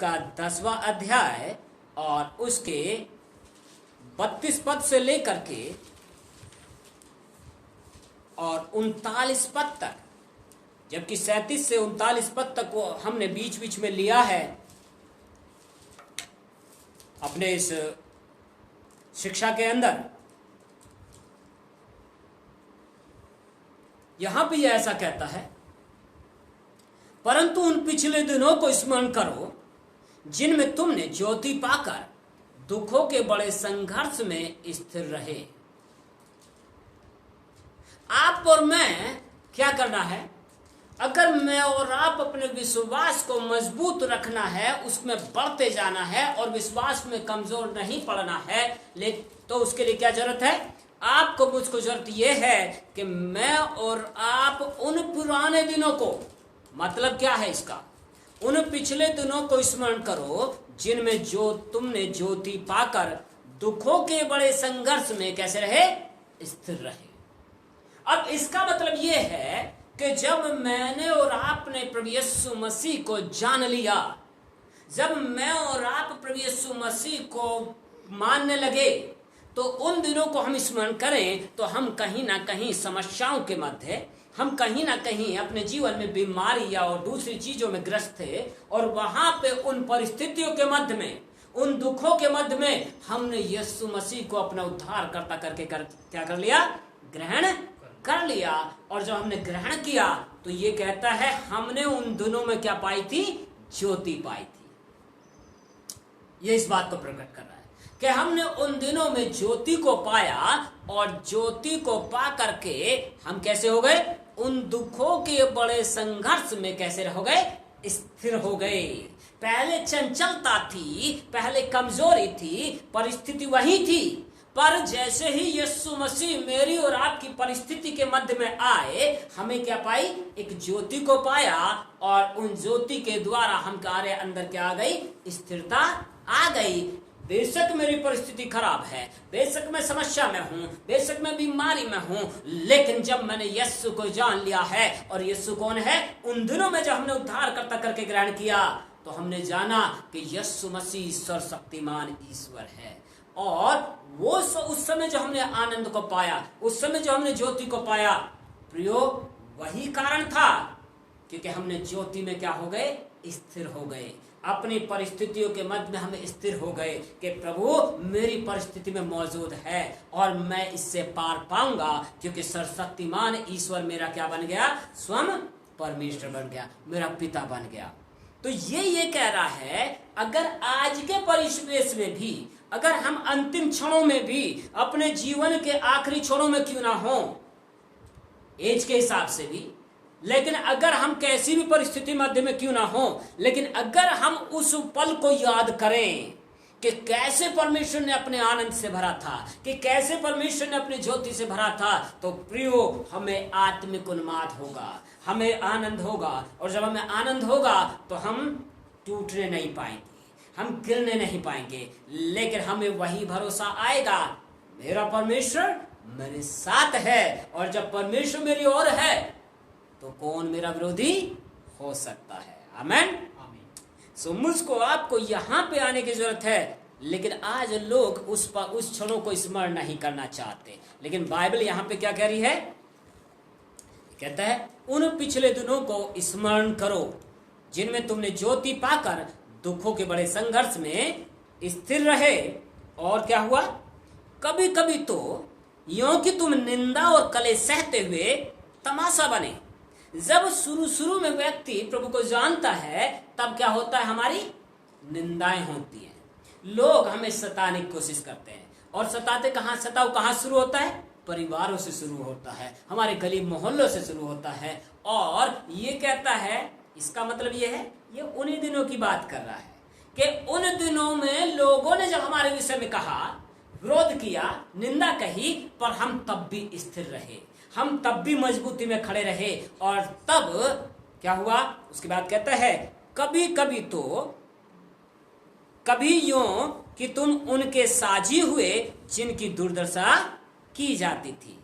उसका 10वां अध्याय और उसके 32 पद से लेकर के और 39 पद तक, जबकि 37 से 39 पद तक को हमने बीच बीच में लिया है अपने इस शिक्षा के अंदर। यहां भी ऐसा कहता है, परंतु उन पिछले दिनों को स्मरण करो जिनमें तुमने ज्योति पाकर दुखों के बड़े संघर्ष में स्थिर रहे। आप और मैं क्या करना है? अगर मैं और आप अपने विश्वास को मजबूत रखना है, उसमें बढ़ते जाना है और विश्वास में कमजोर नहीं पड़ना है, तो उसके लिए क्या जरूरत है? आपको मुझको जरूरत यह है कि मैं और आप उन पुराने दिनों को, मतलब क्या है इसका? उन पिछले दिनों को स्मरण करो जिनमें जो तुमने ज्योति पाकर दुखों के बड़े संघर्ष में कैसे रहे? स्थिर रहे। अब इसका मतलब यह है कि जब मैंने और आपने प्रभु यीशु मसीह को जान लिया, जब मैं और आप प्रभु यीशु मसीह को मानने लगे, तो उन दिनों को हम स्मरण करें तो हम कहीं ना कहीं समस्याओं के मध्य, हम कहीं ना कहीं अपने जीवन में बीमारी या और दूसरी चीजों में ग्रस्त थे, और वहां पे उन परिस्थितियों के मध्य में, उन दुखों के मध्य में हमने यीशु मसीह को अपना उद्धार करता करके क्या कर लिया? ग्रहण कर लिया। और जब हमने ग्रहण किया तो ये कहता है हमने उन दिनों में क्या पाई थी? ज्योति पाई थी। ये इस बात को प्रकट कर रहा है कि हमने उन दिनों में ज्योति को पाया, और ज्योति को पा करके हम कैसे हो गए? उन दुखों के बड़े संघर्ष में कैसे हो गए? स्थिर हो गए। पहले चंचलता थी, पहले कमजोरी थी, परिस्थिति वही थी, पर जैसे ही यीशु मसीह मेरी और आपकी परिस्थिति के मध्य में आए, हमें क्या पाई? एक ज्योति को पाया, और उन ज्योति के द्वारा हम हमारे अंदर क्या आ गई? स्थिरता आ गई। बेशक मेरी परिस्थिति खराब है, बेशक मैं समस्या में हूं, बेशक मैं बीमारी में हूं, लेकिन जब मैंने यीशु को जान लिया है, और यीशु कौन है? उन दिनों में जब हमने उद्धार करता करके ग्रहण किया, तो हमने जाना कि यीशु मसीह सर्वशक्तिमान ईश्वर है। और वो उस समय जो हमने आनंद को पाया, उस समय जो हमने ज्योति को पाया, प्रियो, वही कारण था क्योंकि हमने ज्योति में क्या हो गए? स्थिर हो गए। अपनी परिस्थितियों के मध्य में हम स्थिर हो गए कि प्रभु मेरी परिस्थिति में मौजूद है और मैं इससे पार पाऊंगा, क्योंकि सर्वशक्तिमान ईश्वर मेरा क्या बन गया? स्वयं परमेश्वर बन गया, मेरा पिता बन गया। तो ये कह रहा है, अगर आज के परिवेश में भी, अगर हम अंतिम क्षणों में भी, अपने जीवन के आखिरी क्षणों में क्यों ना हो, एज के हिसाब से भी, लेकिन अगर हम कैसी भी परिस्थिति मध्य में क्यों ना हो, लेकिन अगर हम उस पल को याद करें कि कैसे परमेश्वर ने अपने आनंद से भरा था, कि कैसे परमेश्वर ने अपनी ज्योति से भरा था, तो प्रियो हमें आत्मिक उन्माद होगा, हमें आनंद होगा। और जब हमें आनंद होगा तो हम टूटने नहीं पाएंगे, हम गिरने नहीं पाएंगे, लेकिन हमें वही भरोसा आएगा, मेरा परमेश्वर मेरे साथ है, और जब परमेश्वर मेरी ओर है तो कौन मेरा विरोधी हो सकता है? आमेन। सो मुझको आपको यहां पे आने की जरूरत है, लेकिन आज लोग उस क्षणों को स्मरण नहीं करना चाहते। लेकिन बाइबल यहां पे क्या कह रही है? कहता है उन पिछले दिनों को स्मरण करो जिनमें तुमने ज्योति पाकर दुखों के बड़े संघर्ष में स्थिर रहे। और क्या हुआ? कभी कभी तो यों कि तुम निंदा और कलेश सहते हुए तमाशा बने। जब शुरू में व्यक्ति प्रभु को जानता है, तब क्या होता है? हमारी निंदाएं होती हैं, लोग हमें सताने की कोशिश करते हैं। और सताते कहां? सताव कहां शुरू होता है? परिवारों से शुरू होता है, हमारे गली मोहल्लों से शुरू होता है। और ये कहता है, इसका मतलब ये है, ये उन्हीं दिनों की बात कर रहा है कि उन दिनों में लोगों ने जब हमारे विषय में कहा, विरोध किया, निंदा कही, पर हम तब भी स्थिर रहे, हम तब भी मजबूती में खड़े रहे। और तब क्या हुआ? उसके बाद कहता है कभी कभी तो, कभी यूं कि तुम उनके साजी हुए जिनकी दुर्दशा की जाती थी।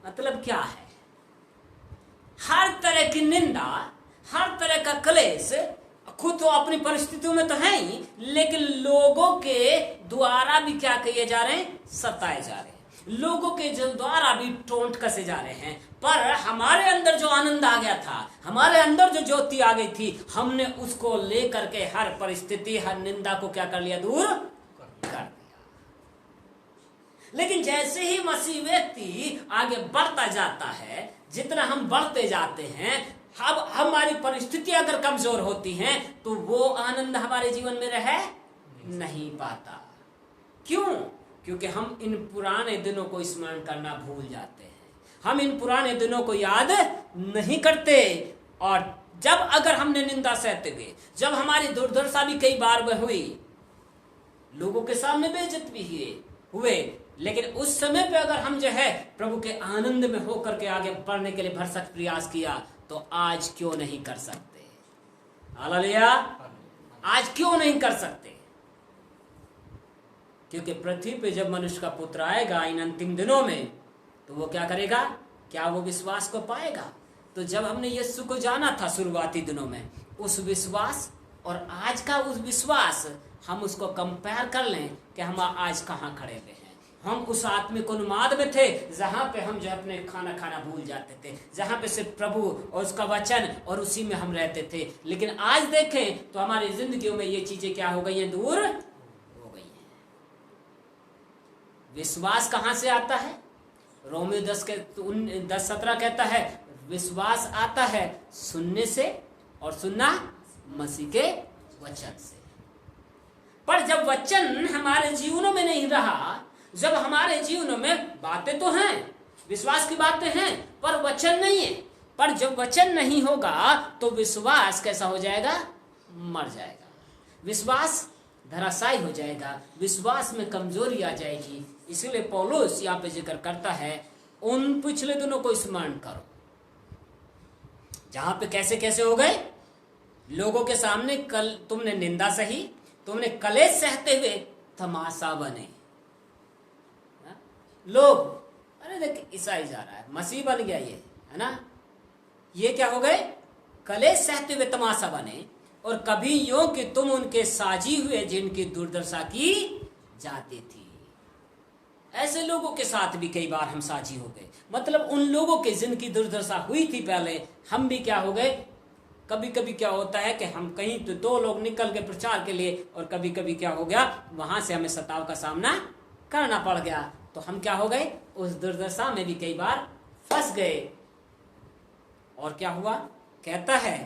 मतलब क्या है? हर तरह की निंदा, हर तरह का क्लेश खुद तो अपनी परिस्थितियों में तो है ही, लेकिन लोगों के द्वारा भी क्या किए जा रहे हैं, सताए जा रहे हैं, लोगों के जो द्वारा भी टोंट कसे जा रहे हैं। पर हमारे अंदर जो आनंद आ गया था, हमारे अंदर जो ज्योति आ गई थी, हमने उसको लेकर के हर परिस्थिति, हर निंदा को क्या कर लिया, दूर कर दिया। लेकिन जैसे ही मसीह व्यक्ति आगे बढ़ता जाता है, जितना हम बढ़ते जाते हैं, अब हमारी परिस्थिति अगर कमजोर होती हैं तो वो आनंद हमारे जीवन में रह नहीं पाता। क्यों? क्योंकि हम इन पुराने दिनों को स्मरण करना भूल जाते हैं, हम इन पुराने दिनों को याद नहीं करते। और जब अगर हमने निंदा सहते हुए, जब हमारी दुर्दशा भी कई बार वह हुई, लोगों के सामने बेइज्जत भी हुए, लेकिन उस समय पे अगर हम जो है प्रभु के आनंद में होकर के आगे बढ़ने के लिए भरसक प्रयास किया, तो आज क्यों नहीं कर सकते? हालेलुया! आज क्यों नहीं कर सकते? क्योंकि पृथ्वी पे जब मनुष्य का पुत्र आएगा इन अंतिम दिनों में, तो वो क्या करेगा? क्या वो विश्वास को पाएगा? तो जब हमने यीशु को जाना था शुरुआती दिनों में, उस विश्वास और आज का उस विश्वास, हम उसको कंपेयर कर लें कि हम आज कहाँ खड़े हुए हैं। हम उस आत्मिक उन्माद में थे जहां पे हम जो अपने खाना खाना भूल जाते थे, जहां पे सिर्फ प्रभु और उसका वचन और उसी में हम रहते थे। लेकिन आज देखें तो हमारी जिंदगियों में ये चीजें क्या हो गई हैं? दूर हो गई हैं। विश्वास कहां से आता है? रोमियो 10:17 कहता है, विश्वास आता है सुनने से, और सुनना मसीह के वचन से। पर जब वचन हमारे जीवनों में नहीं रहा, जब हमारे जीवनों में बातें तो हैं, विश्वास की बातें हैं, पर वचन नहीं है, पर जब वचन नहीं होगा तो विश्वास कैसा हो जाएगा? मर जाएगा। विश्वास धराशायी हो जाएगा, विश्वास में कमजोरी आ जाएगी। इसलिए पौलुस यहाँ पे जिक्र करता है, उन पिछले दिनों को स्मरण करो जहां पे कैसे कैसे हो गए, लोगों के सामने कल तुमने निंदा सही, तुमने कलेश सहते हुए तमाशा बने। लोग, अरे देख ईसाई जा रहा है, मसीह बन गया ये, है ना, ये क्या हो गए? कलेश सहते हुए तमाशा बने। और कभी यूं कि तुम उनके साजी हुए जिनकी दुर्दशा की जाती थी। ऐसे लोगों के साथ भी कई बार हम साजी हो गए, मतलब उन लोगों के जिनकी दुर्दशा हुई थी पहले, हम भी क्या हो गए? कभी कभी क्या होता है कि हम कहीं तो 2 लोग निकल गए प्रचार के लिए, और कभी कभी क्या हो गया, वहां से हमें सताव का सामना करना पड़ गया, तो हम क्या हो गए? उस दुर्दशा में भी कई बार फंस गए। और क्या हुआ? कहता है,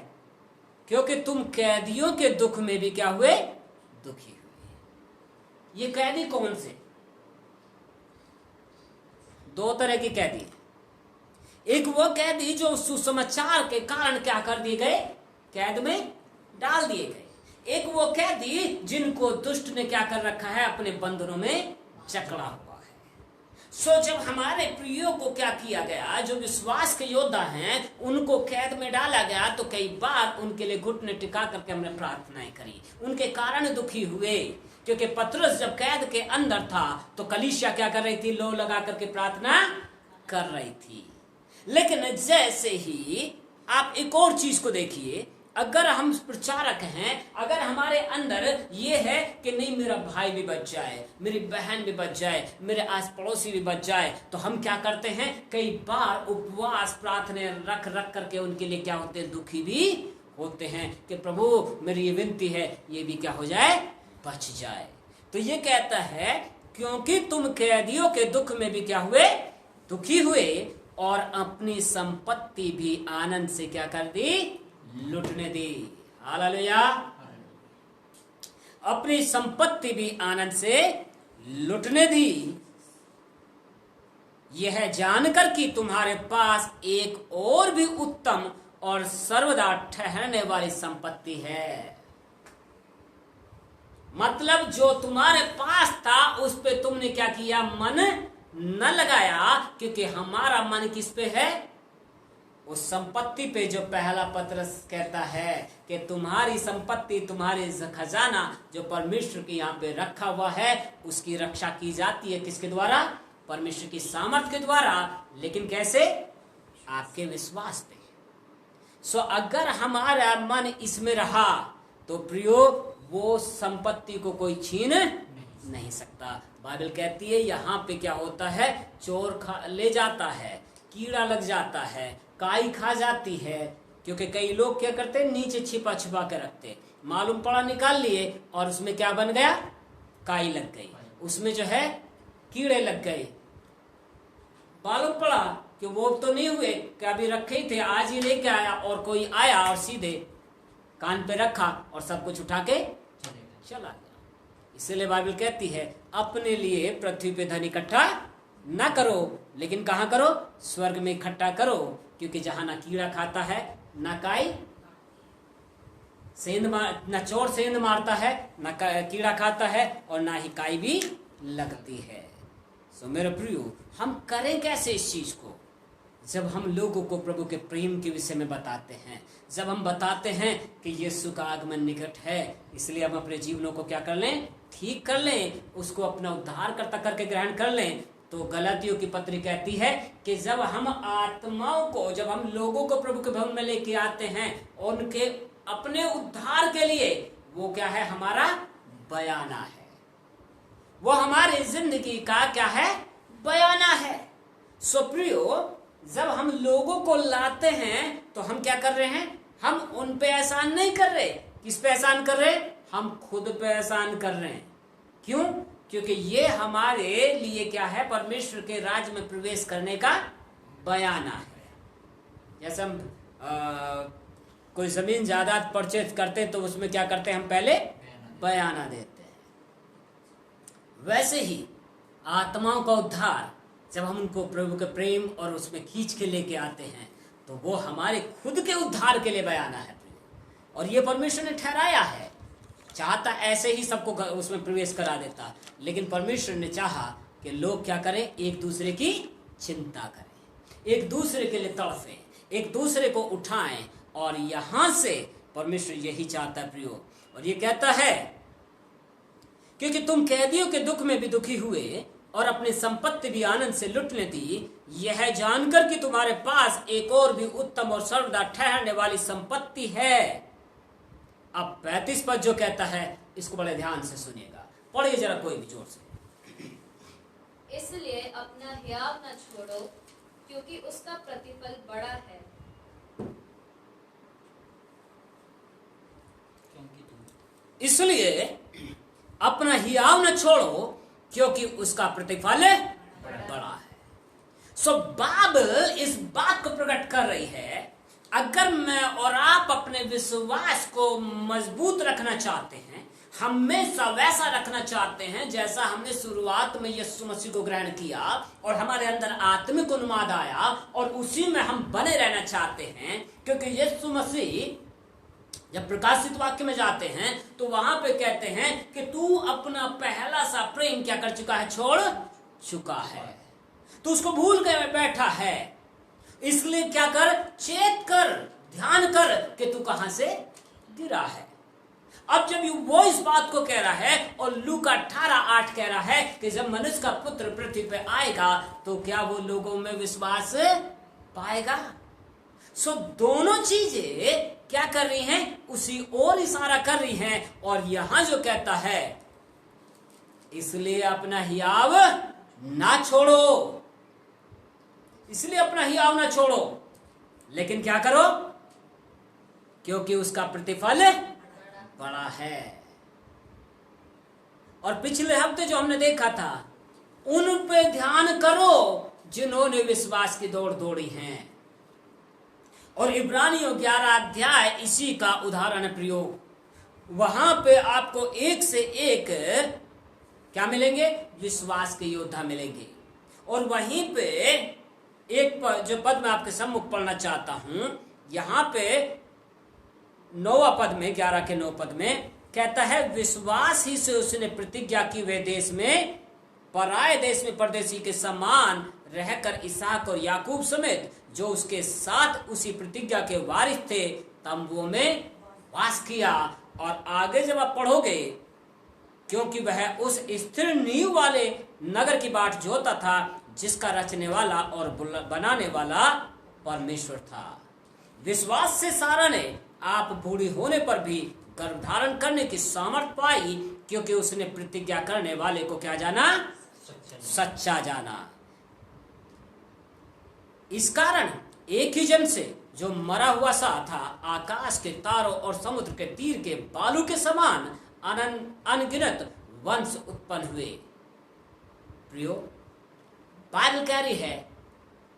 क्योंकि तुम कैदियों के दुख में भी क्या हुए? दुखी हुए। ये कैदी कौन से? 2 तरह की कैदी। एक वो कैदी जो सुसमाचार के कारण क्या कर दिए गए? कैद में डाल दिए गए। एक वो कैदी जिनको दुष्ट ने क्या कर रखा है? अपने बंधनों में जकड़ा हुआ है। जब हमारे प्रियो को क्या किया गया, जो विश्वास के योद्धा हैं, उनको कैद में डाला गया, तो कई बार उनके लिए घुटने टिका करके हमने प्रार्थनाएं करी, उनके कारण दुखी हुए। क्योंकि पतरस जब कैद के अंदर था तो कलीसिया क्या कर रही थी? लो लगा करके प्रार्थना कर रही थी। लेकिन जैसे ही आप एक और चीज को देखिए, अगर हम प्रचारक हैं, अगर हमारे अंदर ये है कि नहीं मेरा भाई भी बच जाए, मेरी बहन भी बच जाए, मेरे आस पड़ोसी भी बच जाए, तो हम क्या करते हैं? कई बार उपवास प्रार्थना रख रख करके उनके लिए क्या होते हैं? दुखी भी होते हैं कि प्रभु मेरी ये विनती है, ये भी क्या हो जाए? बच जाए। तो ये कहता है, क्योंकि तुम कैदियों के दुख में भी क्या हुए? दुखी हुए, और अपनी संपत्ति भी आनंद से क्या कर दी? लुटने दी। हालेलुया! अपनी संपत्ति भी आनंद से लुटने दी, यह जानकर कि तुम्हारे पास एक और भी उत्तम और सर्वदा ठहरने वाली संपत्ति है। मतलब जो तुम्हारे पास था उस पे तुमने क्या किया? मन न लगाया, क्योंकि हमारा मन किस पे है? उस संपत्ति पे जो पहला पत्रस कहता है कि तुम्हारी संपत्ति, तुम्हारे खजाना जो परमेश्वर के यहाँ पे रखा हुआ है, उसकी रक्षा की जाती है किसके द्वारा? परमेश्वर की सामर्थ के द्वारा। लेकिन कैसे? आपके विश्वास पे। अगर हमारा मन इसमें रहा तो प्रियो वो संपत्ति को कोई छीन नहीं सकता। बाइबल कहती है यहाँ पे क्या होता है, चोर ले जाता है, कीड़ा लग जाता है, काई खा जाती है, क्योंकि कई लोग क्या करते हैं, नीचे छिपा छिपा के रखते, मालूम पड़ा निकाल लिए और उसमें क्या बन गया, काई लग गई, उसमें जो है कीड़े लग गए। मालूम पड़ा कि वो तो नहीं हुए कि अभी रखे ही थे, आज ही लेके आया और कोई आया और सीधे कान पे रखा और सब कुछ उठा के चला गया। इसलिए बाइबल कहती है अपने लिए पृथ्वी पे धन इकट्ठा ना करो, लेकिन कहाँ करो, स्वर्ग में इकट्ठा करो, क्योंकि जहां ना कीड़ा खाता है, ना काई ना चोर सेंध मारता है, ना कीड़ा खाता है और ना ही काई भी लगती है। सो मेरे प्रियो, हम करें कैसे इस चीज को? जब हम लोगों को प्रभु के प्रेम के विषय में बताते हैं, जब हम बताते हैं कि यीशु का आगमन निकट है, इसलिए हम अपने जीवनों को क्या कर लें, ठीक कर लें, उसको अपना उद्धारकर्ता करके ग्रहण कर लें। तो गलातियों की पत्री कहती है कि जब हम आत्माओं को, जब हम लोगों को प्रभु के भवन में लेके आते हैं और उनके अपने उद्धार के लिए, वो क्या है, हमारा बयाना है, वो हमारी जिंदगी का क्या है, बयाना है। सो प्रियो, जब हम लोगों को लाते हैं तो हम क्या कर रहे हैं, हम उन पे एहसान नहीं कर रहे। किस पे एहसान कर रहे? हम खुद पे एहसान कर रहे हैं। क्यों? क्योंकि ये हमारे लिए क्या है, परमेश्वर के राज्य में प्रवेश करने का बयाना है। जैसे हम कोई जमीन जायदाद परचेज करते हैं तो उसमें क्या करते हैं, हम पहले बयाना देते हैं। वैसे ही आत्माओं का उद्धार, जब हम उनको प्रभु के प्रेम और उसमें खींच के लेके आते हैं तो वो हमारे खुद के उद्धार के लिए बयाना है। और ये परमेश्वर ने ठहराया है। चाहता ऐसे ही सबको उसमें प्रवेश करा देता, लेकिन परमेश्वर ने चाहा कि लोग क्या करें, एक दूसरे की चिंता करें, एक दूसरे के लिए तड़फें, एक दूसरे को उठाएं। और यहां से परमेश्वर यही चाहता है प्रियो। और ये कहता है क्योंकि तुम कैदियों के दुख में भी दुखी हुए और अपनी संपत्ति भी आनंद से लुटने दी, यह जानकर कि तुम्हारे पास एक और भी उत्तम और सर्वदा ठहरने वाली संपत्ति है। अब 35 पद जो कहता है, इसको बड़े ध्यान से सुनिएगा, पढ़िए जरा कोई भी जोर से। इसलिए अपना हियाव न छोड़ो, क्योंकि उसका प्रतिफल बड़ा है। इसलिए अपना हियाव न छोड़ो, क्योंकि उसका प्रतिफल बड़ा है। सो बाइबल इस बात को प्रकट कर रही है, अगर मैं और आप अपने विश्वास को मजबूत रखना चाहते हैं, हमेशा वैसा रखना चाहते हैं जैसा हमने शुरुआत में यीशु मसीह को ग्रहण किया और हमारे अंदर आत्मिक उन्माद आया, और उसी में हम बने रहना चाहते हैं, क्योंकि यीशु मसीह जब प्रकाशित वाक्य में जाते हैं तो वहां पे कहते हैं कि तू अपना पहला सा प्रेम क्या कर चुका है, छोड़ चुका है, तू उसको भूल के बैठा है। इसलिए क्या कर, चेत कर, ध्यान कर कि तू कहां से गिरा है। अब जब वो इस बात को कह रहा है और लूका 18:8 कह रहा है कि जब मनुष्य का पुत्र पृथ्वी पे आएगा तो क्या वो लोगों में विश्वास पाएगा। सो दोनों चीजें क्या कर रही हैं, उसी ओर इशारा कर रही हैं। और यहां जो कहता है, इसलिए अपना हियाव ना छोड़ो, इसलिए अपना हियाव ना छोड़ो, लेकिन क्या करो, क्योंकि उसका प्रतिफल बड़ा है। और पिछले हफ्ते जो हमने देखा था, उन पे ध्यान करो जिन्होंने विश्वास की दौड़ दौड़ी है। और इब्रानियों 11 अध्याय इसी का उदाहरण प्रयोग। वहां पे आपको एक से एक क्या मिलेंगे, विश्वास के योद्धा मिलेंगे। और वहीं पे एक जो पद मैं आपके सम्मुख पढ़ना चाहता हूं, यहां पे 9वां पद में, 11 के 9 पद में कहता है, विश्वास ही से उसने प्रतिज्ञा की वे देश में, पराये देश में परदेशी के समान रहकर इसहाक और याकूब समेत जो उसके साथ उसी प्रतिज्ञा के वारिस थे, तंबुओं में वास किया। और आगे जब आप पढ़ोगे, क्योंकि वह उस स्थिर नींव वाले नगर की बाट जोता था जिसका रचने वाला और बनाने वाला परमेश्वर था। विश्वास से सारा ने आप बूढ़ी होने पर भी गर्भ धारण करने की सामर्थ पाई, क्योंकि उसने प्रतिज्ञा करने वाले को क्या जाना? सच्चा जाना। इस कारण एक ही जन से जो मरा हुआ सा था, आकाश के तारों और समुद्र के तीर के बालू के समान अनगिनत वंश उत्पन्न हुए। प्रियो, बाइबल कह रही है,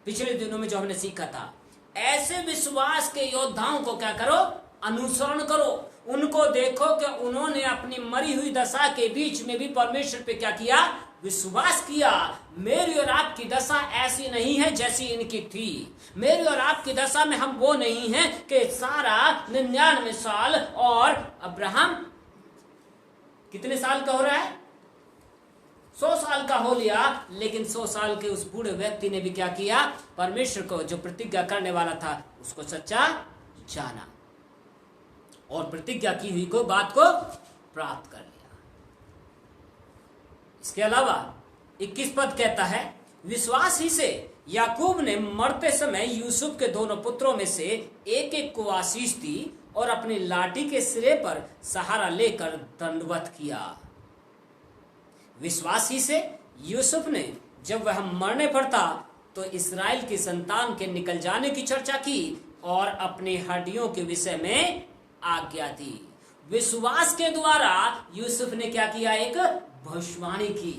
पिछले दिनों में जो हमने सीखा था, ऐसे विश्वास के योद्धाओं को क्या करो? अनुसरण करो। उनको देखो कि उन्होंने अपनी मरी हुई दशा के बीच में भी परमेश्वर पे क्या किया? विश्वास किया। मेरी और आपकी दशा ऐसी नहीं है जैसी इनकी थी। मेरी और आपकी दशा में हम वो नहीं हैं कि सारा 99 साल और अब्राहम कितने साल का हो रहा है? 100 साल का हो लिया, लेकिन 100 साल के उस बूढ़े व्यक्ति ने भी क्या किया? परमेश्वर को जो प्रतिज्ञा करने वाला था उसको सच्चा जाना और प्रतिज्ञा की हुई को बात को प्राप्त कर लिया। इसके अलावा 21 पद कहता है, विश्वास ही से याकूब ने मरते समय यूसुफ के दोनों पुत्रों में से एक एक को आशीष दी और अपनी लाठी के सिरे पर सहारा लेकर दंडवत किया। विश्वास ही से यूसुफ ने जब वह मरने पर था तो इस्राएल की संतान के निकल जाने की चर्चा की और अपनी हड्डियों के विषय में आज्ञा दी। विश्वास के द्वारा यूसुफ ने क्या किया? एक भविष्यवाणी की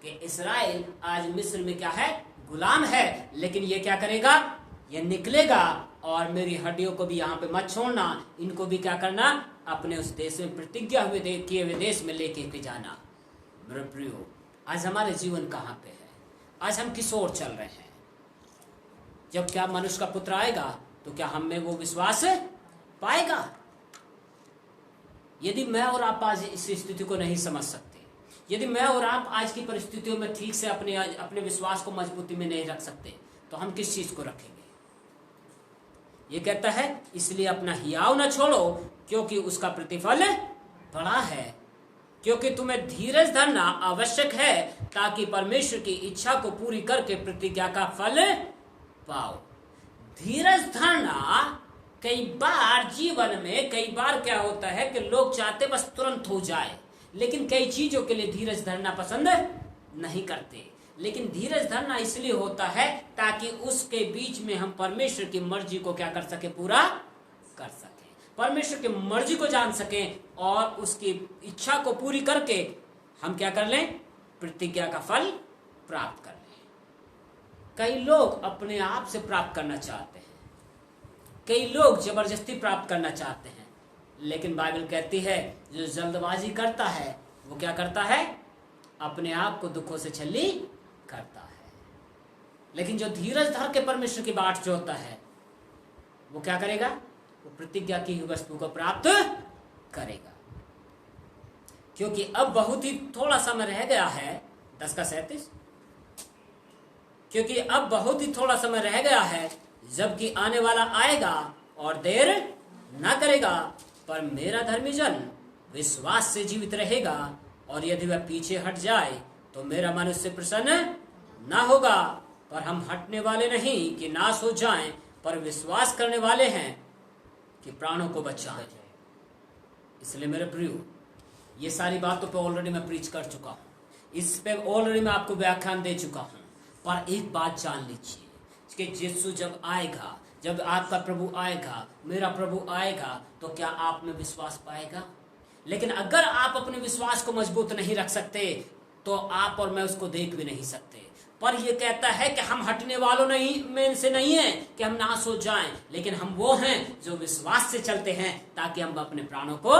कि इस्राएल आज मिस्र में क्या है? गुलाम है, लेकिन ये क्या करेगा? ये निकलेगा और मेरी हड्डियों को भी यहाँ पे मत छोड़ना, इनको भी क्या करना? अपने उस देश में प्रतिज्ञा हुए किए हुए देश में लेके के जाना। मेरे प्रियो, आज हमारे जीवन कहाँ पे है? आज हम किस ओर चल रहे हैं? जब क्या मनुष्य का पुत्र आएगा तो क्या हम में वो विश्वास पाएगा? यदि मैं और आप आज इस स्थिति को नहीं समझ सकते, यदि मैं और आप आज की परिस्थितियों में ठीक से अपने विश्वास को मजबूती में नहीं रख सकते, तो हम किस चीज को रखेंगे? ये कहता है, इसलिए अपना हियाव न छोड़ो, क्योंकि उसका प्रतिफल बड़ा है। क्योंकि तुम्हें धीरज धरना आवश्यक है, ताकि परमेश्वर की इच्छा को पूरी करके प्रतिज्ञा का फल पाओ। धीरज धरना, कई बार जीवन में कई बार क्या होता है कि लोग चाहते बस तुरंत हो जाए, लेकिन कई चीजों के लिए धीरज धरना पसंद नहीं करते। लेकिन धीरज धरना इसलिए होता है ताकि उसके बीच में हम परमेश्वर की मर्जी को क्या कर सके? पूरा कर सके, परमेश्वर की मर्जी को जान सकें और उसकी इच्छा को पूरी करके हम क्या कर लें? प्रतिज्ञा का फल प्राप्त कर लें। कई लोग अपने आप से प्राप्त करना चाहते हैं, कई लोग जबरदस्ती प्राप्त करना चाहते हैं, लेकिन बाइबल कहती है जो जल्दबाजी करता है वो क्या करता है? अपने आप को दुखों से छली करता है। लेकिन जो धीरज धर के परमेश्वर की बाट जोहता है वो क्या करेगा? वो प्रतिज्ञा की हुई वस्तु को प्राप्त करेगा। क्योंकि अब बहुत ही थोड़ा समय रह गया है, 10:37, क्योंकि अब बहुत ही थोड़ा समय रह गया है जबकि आने वाला आएगा और देर न करेगा। पर मेरा धर्मी जन विश्वास से जीवित रहेगा, और यदि वह पीछे हट जाए तो मेरा मन उससे प्रसन्न ना होगा। पर हम हटने वाले नहीं कि नाश हो जाएं, पर विश्वास करने वाले हैं कि प्राणों को बचाएं। इसलिए मेरे प्रियो, ये सारी बातों पे ऑलरेडी मैं प्रीच कर चुका हूँ, इस पे ऑलरेडी मैं आपको व्याख्यान दे चुका हूँ। पर एक बात जान लीजिए कि यीशु जब आएगा, जब आपका प्रभु आएगा, मेरा प्रभु आएगा, तो क्या आप में विश्वास पाएगा? लेकिन अगर आप अपने विश्वास को मजबूत नहीं रख सकते तो आप और मैं उसको देख भी नहीं सकते। पर यह कहता है कि हम हटने वालों नहीं में से नहीं है कि हम नाश हो जाएं, लेकिन हम वो हैं जो विश्वास से चलते हैं ताकि हम अपने प्राणों को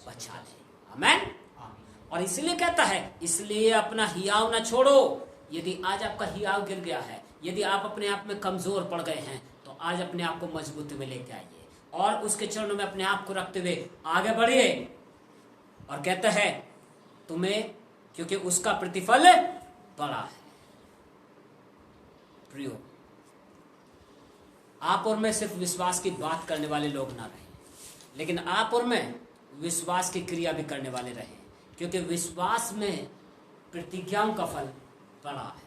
बचा लें। आमीन। और इसलिए कहता है, इसलिए अपना हियाव न छोड़ो। यदि आज आपका हियाव गिर गया है, यदि आप अपने आप में कमजोर पड़ गए हैं, तो आज अपने आप को मजबूती में लेके आइए और उसके चरणों में अपने आप को रखते हुए आगे बढ़िए। और कहता है तुम्हें, क्योंकि उसका प्रतिफल बड़ा है। प्रियो, आप और मैं सिर्फ विश्वास की बात करने वाले लोग ना रहे, लेकिन आप और मैं विश्वास की क्रिया भी करने वाले रहे, क्योंकि विश्वास में प्रतिज्ञाओं का फल बड़ा है।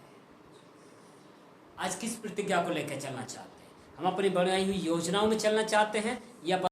आज किस प्रतिज्ञा को लेकर चलना चाहते हैं? हम अपनी बनाई हुई योजनाओं में चलना चाहते हैं या